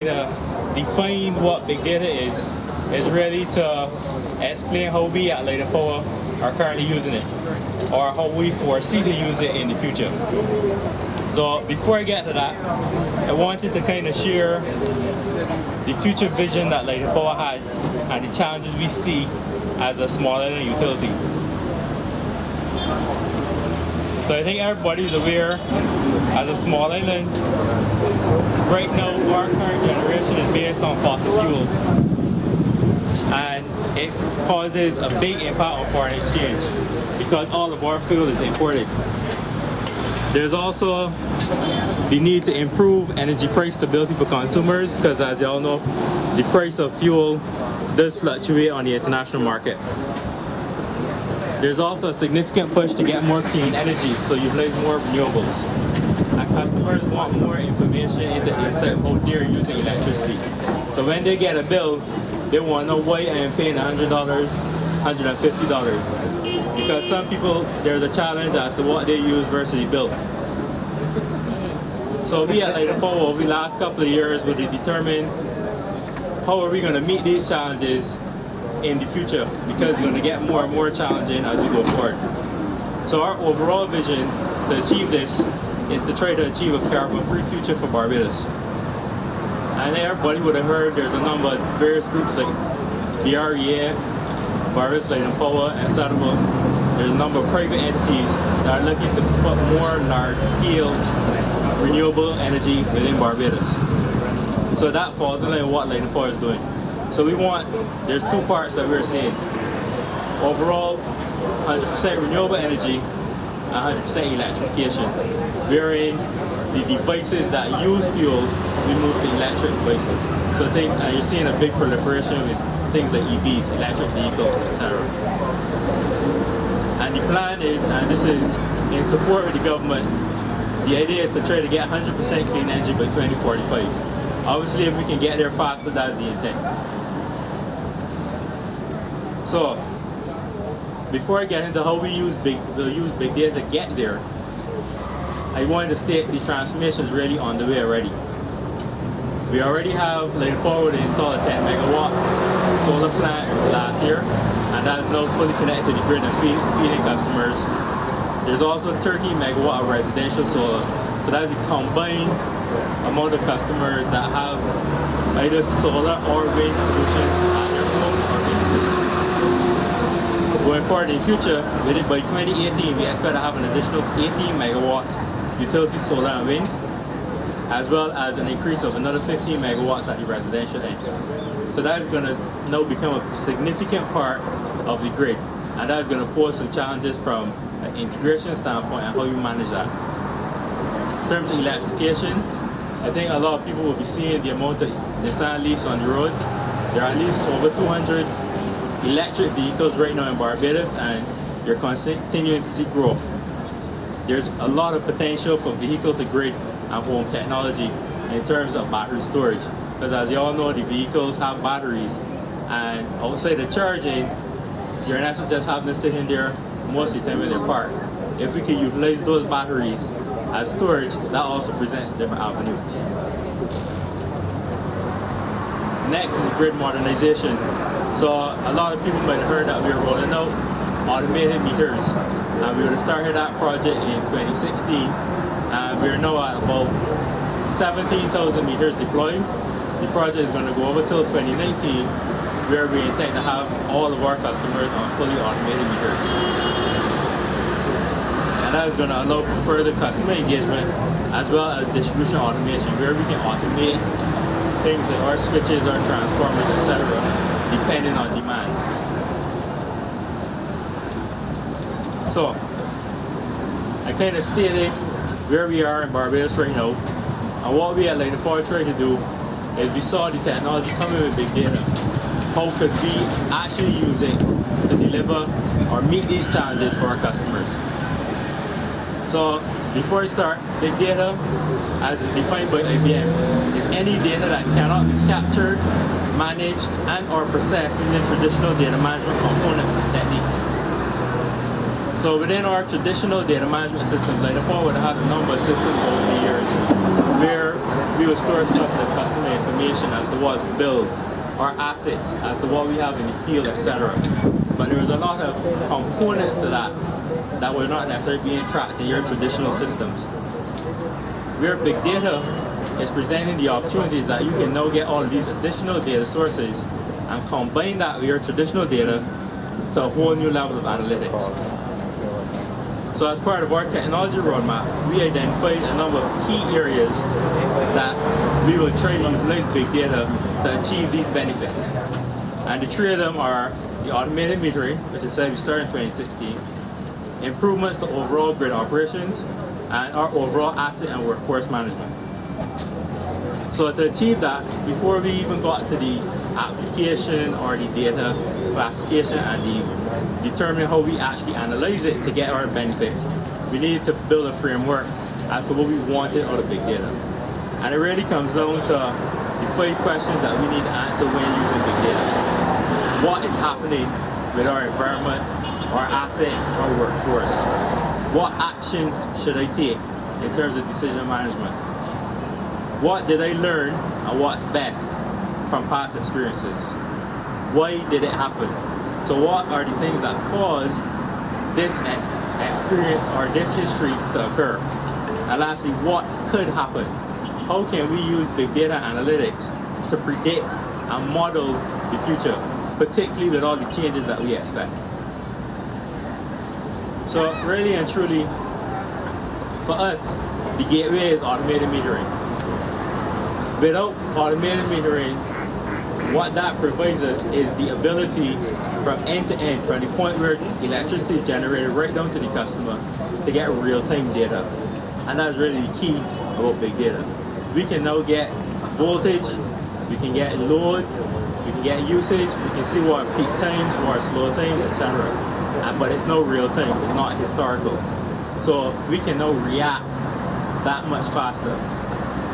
define what big data is really to explain how we at Light and Power are currently using it, or how we foresee to use it in the future. So before I get to that, I wanted to kind of share the future vision that Light and Power has and the challenges we see as a small island utility. So I think everybody's aware, as a small island, right now our current generation is based on fossil fuels, and it causes a big impact on foreign exchange because all of our fuel is imported. There's also the need to improve energy price stability for consumers because, as you all know, the price of fuel does fluctuate on the international market. There's also a significant push to get more clean energy, so utilize more renewables. And customers want more information into how they're using electricity. So when they get a bill, they want to know why I am paying $100, $150. Because some people, there's a challenge as to what they use versus the bill. So we at Light and Power, over the last couple of years, we determined how are we going to meet these challenges in the future, because it's going to get more and more challenging as we go forward. So our overall vision to achieve this is to try to achieve a carbon-free future for Barbados. And everybody would have heard there's a number of various groups like BREA, Barbados Light and Power, etc. There's a number of private entities that are looking to put more large-scale renewable energy within Barbados. So that falls in line with what Light and Power is doing. So there's two parts that we're seeing. Overall, 100% renewable energy, 100% electrification. Wherein the devices that use fuel, we move to electric devices. So you're seeing a big proliferation with things like EVs, electric vehicles, etc. And the plan is, and this is in support with the government, the idea is to try to get 100% clean energy by 2045. Obviously, if we can get there faster, that's the intent. So, before I get into how we'll use big data to get there, I wanted to state the transformation is really on the way already. We already have Light and Power to install a 10 megawatt solar plant last year, and that is now fully connected to the grid and feeding customers. There's also 30 megawatt of residential solar, so that is a combined amount of customers that have either solar or wind solutions at their home or businesses. Going forward in the future, by 2018, we expect to have an additional 18 megawatt utility solar and wind, as well as an increase of another 15 megawatts at the residential end. So that is going to now become a significant part of the grid, and that is going to pose some challenges from an integration standpoint and how you manage that. In terms of electrification, I think a lot of people will be seeing the amount of Nissan Leafs on the road. There are at least over 200 electric vehicles right now in Barbados, and you're continuing to see growth. There's a lot of potential for vehicle-to-grid and home technology in terms of battery storage, because as you all know, the vehicles have batteries, and outside of charging, you're in essence just having to sit in there most of the time when they're parked. If we can utilize those batteries as storage, that also presents a different avenue. Next is grid modernization. So a lot of people might have heard that we are rolling out automated meters, and we were to start that project in 2016, and we are now at about 17,000 meters deployed. The project is going to go over till 2019, where we intend to have all of our customers on fully automated meters. And that is going to allow for further customer engagement as well as distribution automation, where we can automate things like our switches, our transformers, etc., depending on demand. So, I kind of stated where we are in Barbados right now, and what we at Light and Power trying to do is we saw the technology coming with big data. How could we actually use it to deliver or meet these challenges for our customers? So, before I start, big data, as defined by IBM, is any data that cannot be captured, managed, and or processed using traditional data management components and techniques. So within our traditional data management systems, Light and Power would have had a number of systems over the years where we would store stuff like customer information, information as to what's built, our assets, as to what we have in the field, etc. But there was a lot of components to that were not necessarily being tracked in your traditional systems. Where big data is presenting the opportunities that you can now get all of these additional data sources and combine that with your traditional data to a whole new level of analytics. So as part of our technology roadmap, we identified a number of key areas that we will try to utilize big data to achieve these benefits. And the three of them are the automated metering, which is said we started in 2016, improvements to overall grid operations, and our overall asset and workforce management. So to achieve that, before we even got to the application or the data classification and the determining how we actually analyze it to get our benefits, we needed to build a framework as to what we wanted out of big data. And it really comes down to the 5 questions that we need to answer when using big data. What is happening with our environment, our assets, our workforce? What actions should I take in terms of decision management? What did I learn and what's best from past experiences? Why did it happen? So what are the things that caused this experience or this history to occur? And lastly, what could happen? How can we use big data analytics to predict and model the future, particularly with all the changes that we expect? So really and truly, for us, the gateway is automated metering. Without automated metering, what that provides us is the ability from end to end, from the point where electricity is generated right down to the customer, to get real-time data. And that's really the key about big data. We can now get voltage, we can get load, we can get usage, we can see what peak times, what slow times, etc. But it's no real time, it's not historical. So we can now react that much faster.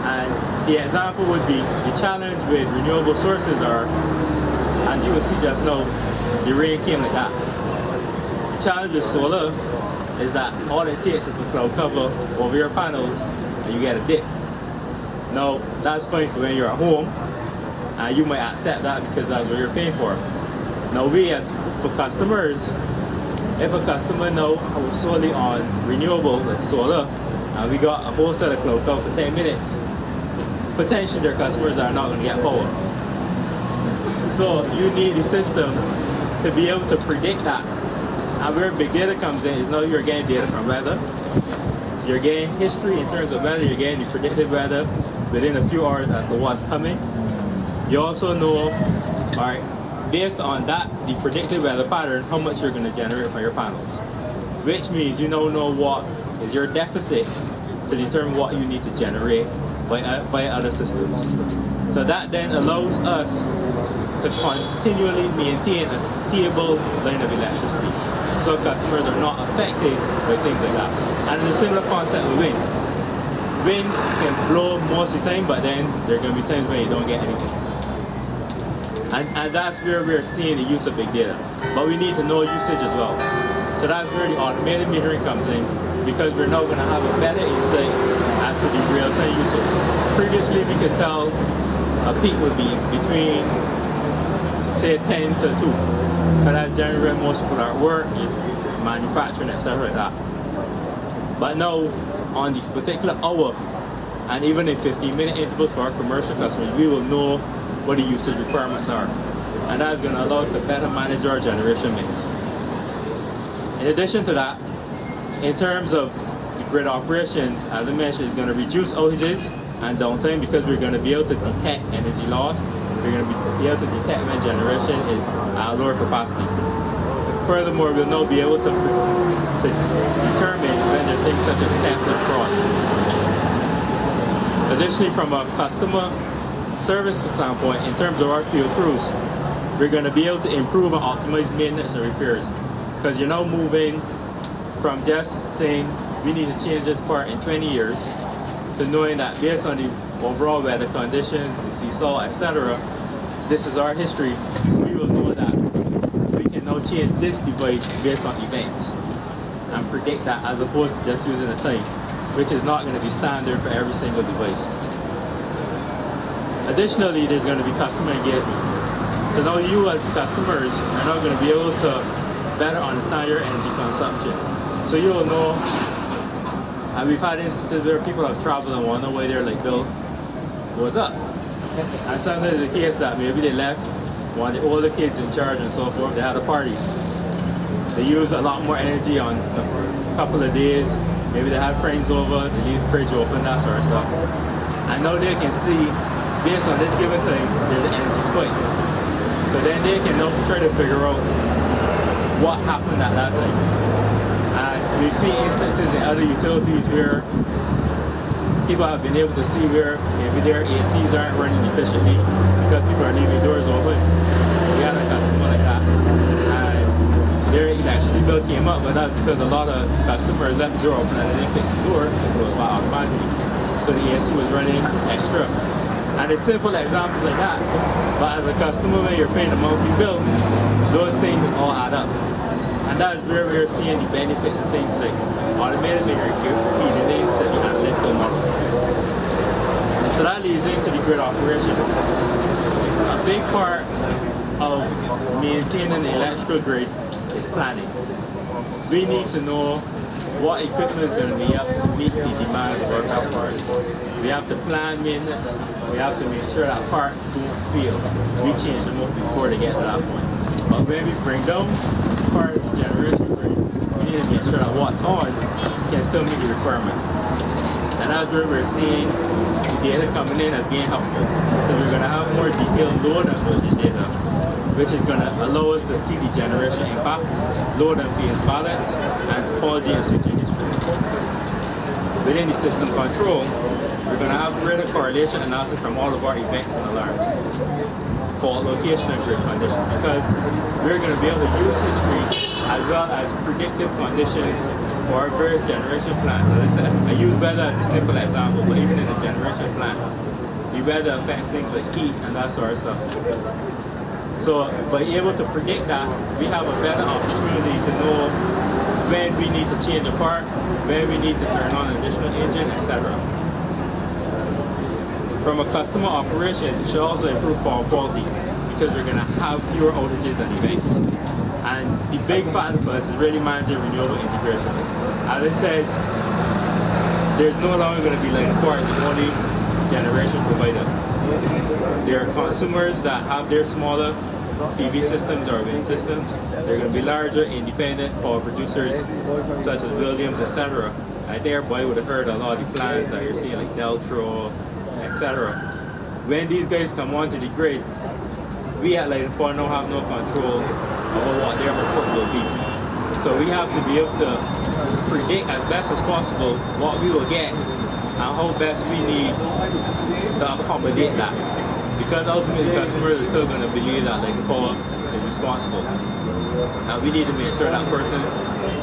And the example would be the challenge with renewable sources are, as you will see just now, the rain came like that. The challenge with solar is that all it takes is a cloud cover over your panels and you get a dip. Now, that's fine for when you're at home and you might accept that because that's what you're paying for. Now we as for customers, if a customer now was solely on renewable like solar and we got a whole set of cloud cover for 10 minutes, potentially their customers are not going to get power. So you need the system to be able to predict that. And where big data comes in is now you're getting data from weather. You're getting history in terms of weather, you're getting the predicted weather within a few hours as to what's coming. You also know, alright, based on that, the predicted weather pattern, how much you're going to generate from your panels. Which means you now know what is your deficit to determine what you need to generate by other systems. So that then allows us to continually maintain a stable line of electricity, so customers are not affected by things like that. And it's a similar concept with wind. Wind can blow most of the time, but then there are going to be times when you don't get anything. And that's where we're seeing the use of big data. But we need to know usage as well. So that's where the automated metering comes in, because we're now going to have a better insight as to the real-time usage. Previously, we could tell a peak would be between, say, 10 to 2. Because that's generally when most people are at work, manufacturing, etc. like that. But now, on this particular hour, and even in 15-minute intervals for our commercial customers, we will know what the usage requirements are. And that is going to allow us to better manage our generation mix. In addition to that, in terms of the grid operations, as I mentioned, it's going to reduce outages and downtime because we're going to be able to detect energy loss. We're going to be able to detect when generation is at a lower capacity. Furthermore, we'll now be able to determine when there are things such as theft and fraud. Additionally, from a customer service standpoint, in terms of our field crews, we're going to be able to improve and optimize maintenance and repairs. Because you're now moving from just saying we need to change this part in 20 years to knowing that based on the overall weather conditions, the sea salt, etc., this is our history. We will know that we can now change this device based on events and predict that, as opposed to just using a time, which is not going to be standard for every single device. Additionally, there's going to be customer engagement. So now you as customers are now going to be able to better understand your energy consumption. So you'll know, and we've had instances where people have traveled and wonder why their light bill goes up. And sometimes it's the case that maybe they left one of the older kids in charge and so forth, they had a party. They use a lot more energy on a couple of days. Maybe they had friends over, they leave the fridge open, that sort of stuff. And now they can see, based on this given thing, there's an energy spike. So then they can now try to figure out what happened at that time. And we've seen instances in other utilities where people have been able to see where maybe their ACs aren't running efficiently because people are leaving doors open. We had a customer like that. And their electricity bill came up, but that's because a lot of customers left the door open and they didn't fix the door, it goes by automatically. So the AC was running extra. And it's simple examples like that. But as a customer, when you're paying a monthly bill, those things all add up. And that is where we're seeing the benefits of things like automated meter feeding into the analytical model. So that leads into the grid operation. A big part of maintaining the electrical grid is planning. We need to know what equipment is going to be up to meet the demands of our customers. We have to plan maintenance. We have to make sure that parts don't fail. We change them up before they get to that point. But when we bring down part of the generation grid, we need to make sure that what's on can still meet the requirements. And that's where we're seeing the data coming in as being helpful. So we're going to have more detailed load and voltage data, which is going to allow us to see the generation impact, load and phase balance, and topology and switching history. Within the system control, we're going to have greater correlation analysis from all of our events and alarms, fault location and grid conditions, because we're going to be able to use history as well as predictive conditions for our various generation plants. As I said, I use weather as a simple example, but even in a generation plant, the weather affects things like heat and that sort of stuff. So by able to predict that, we have a better opportunity to know when we need to change a part, when we need to turn on an additional engine, etc. From a customer operation, it should also improve power quality because we're going to have fewer outages and events. And the big factor for us is really managing renewable integration. As I said, there's no longer going to be like part of the only generation provider. There are consumers that have their smaller PV systems or wind systems. They're going to be larger, independent power producers such as Williams, etc. I think everybody would have heard a lot of the plans that you're seeing like Deltro, etc. When these guys come onto the grid, we at Light & Power now have no control over what their output will be. So we have to be able to predict as best as possible what we will get and how best we need to accommodate that. Because ultimately customers are still going to believe that Light & Power is responsible. And we need to make sure that person's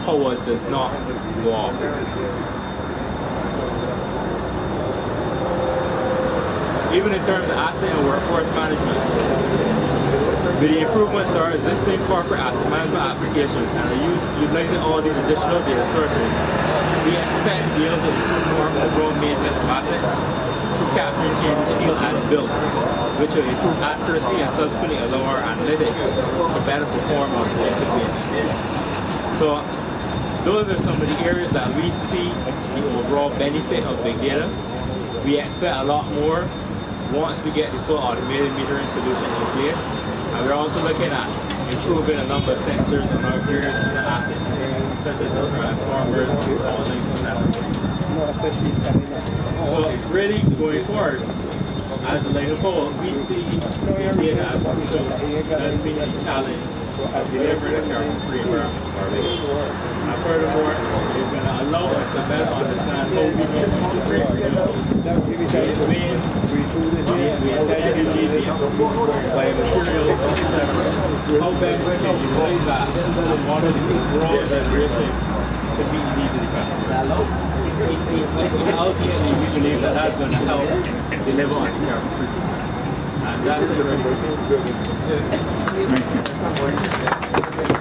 power does not go off. Even in terms of asset and workforce management, with the improvements to our existing corporate asset management applications and utilizing all these additional data sources, we expect to be able to improve more overall maintenance of assets through capturing changes field as built, which will improve accuracy and subsequently allow our analytics to better perform on predictive maintenance. So those are some of the areas that we see the overall benefit of big data. We expect a lot more once we get the full automated metering solution in place. And we're also looking at improving a number of sensors on our various assets, such as transformers, all things like that. So really, going forward, as a Light & Power, we see big data as crucial as being a challenge of delivering a carbon-free environment for our business. And furthermore, it's going to allow us to better understand how we can integrate renewables, the energy, the biomaterials, etc. How best we can utilize that and model the overall generation to meet the needs of the customer. And ultimately, we believe that that's going to help deliver on carbon-free. And that's it. Thank you.